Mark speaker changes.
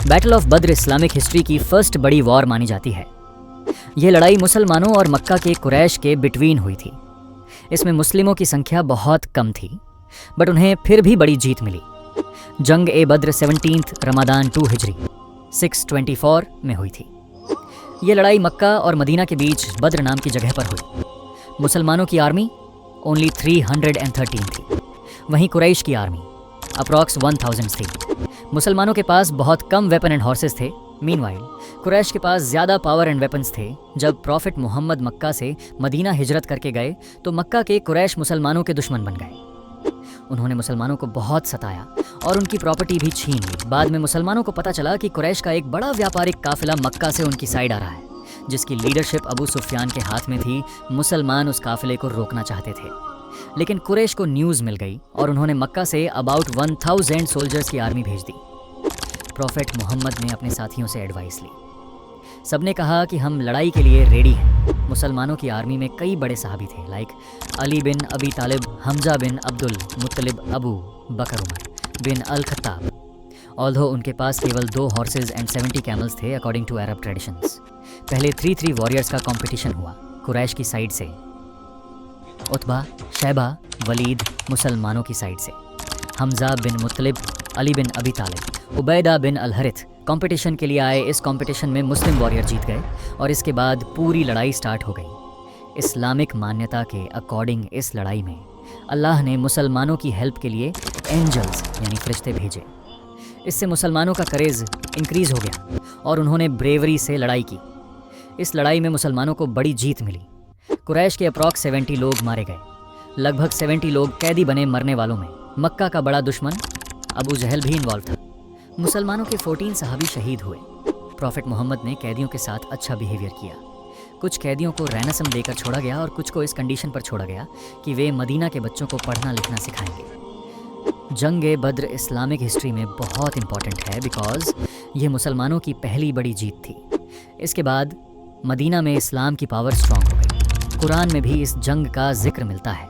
Speaker 1: Battle of Badr Islamic history की first बड़ी war मानी जाती है। यह लड़ाई मुसलमानों और मक्का के कुरैश के बिटवीन हुई थी। इसमें मुस्लिमों की संख्या बहुत कम थी, बट उन्हें फिर भी बड़ी जीत मिली। जंग ए बद्र 17 रमदान 2 हिजरी 624 में हुई थी। यह लड़ाई मक्का और मदीना के बीच बद्र नाम की जगह पर हुई। मुसलमानों की आर्मी ओनली 313 थी, वहीं कुरैश की आर्मी अप्रॉक्स 1000 थी। मुसलमानों के पास बहुत कम वेपन एंड हॉर्सेस थे। मीनवाइल कुरैश के पास ज़्यादा पावर एंड वेपन्स थे। जब प्रॉफिट मोहम्मद मक्का से मदीना हिजरत करके गए तो मक्का के कुरैश मुसलमानों के दुश्मन बन गए। उन्होंने मुसलमानों को बहुत सताया और उनकी प्रॉपर्टी भी छीन ली। बाद में मुसलमानों को पता चला कि कुरैश का एक बड़ा व्यापारिक काफिला मक्का से उनकी साइड आ रहा है, जिसकी लीडरशिप अबू सुफियान के हाथ में थी। मुसलमान उस काफिले को रोकना चाहते थे, लेकिन कुरैश को न्यूज़ मिल गई और उन्होंने मक्का से अबाउट 1000 सोल्जर्स की आर्मी भेज दी। प्रॉफिट मोहम्मद ने अपने साथियों से एडवाइस ली। सबने कहा कि हम लड़ाई के लिए रेडी हैं। मुसलमानों की आर्मी में कई बड़े सहाबी थे, लाइक अली बिन अबी तालिब, हमजा बिन अब्दुल मुत्तलिब, अबू बकर उमर बिन अल खत्ताब। ऑल्दो उनके पास केवल 2 हॉर्सेज एंड 70 कैमल्स थे अकॉर्डिंग टू अरब ट्रेडिशंस। पहले 3 वॉरियर्स का कंपटीशन हुआ। कुरैश की साइड से उतबा, शैबा, वलीद मुसलमानों की साइड से, हमजा बिन मुत्तलिब, अली बिन अबी तालिब, उबैदा बिन अल हरिथ कंपटीशन के लिए आए। इस कंपटीशन में मुस्लिम वॉरियर जीत गए और इसके बाद पूरी लड़ाई स्टार्ट हो गई। इस्लामिक मान्यता के अकॉर्डिंग इस लड़ाई में अल्लाह ने मुसलमानों की हेल्प के लिए एंजल्स यानी फरिश्ते भेजे। इससे मुसलमानों का करेज इंक्रीज हो गया और उन्होंने ब्रेवरी से लड़ाई की। इस लड़ाई में मुसलमानों को बड़ी जीत मिली। कुरैश के अप्रॉक्स 70 लोग मारे गए। लगभग 70 लोग कैदी बने मरने वालों में। मक्का का बड़ा दुश्मन अबू जहल भी इन्वॉल्व था। मुसलमानों के 14 सहाबी शहीद हुए। प्रॉफिट मोहम्मद ने कैदियों के साथ अच्छा बिहेवियर किया। कुछ कैदियों को रैनसम देकर छोड़ा गया और कुछ को इस कंडीशन पर छोड़ा गया कि वे मदीना के बच्चों को पढ़ना लिखना सिखाएंगे। जंग ए बद्र इस्लामिक हिस्ट्री में बहुत इंपॉर्टेंट है बिकॉज ये मुसलमानों की पहली बड़ी जीत थी। इसके बाद मदीना में इस्लाम की पावर स्ट्रांग हो गई। कुरान में भी इस जंग का जिक्र मिलता है।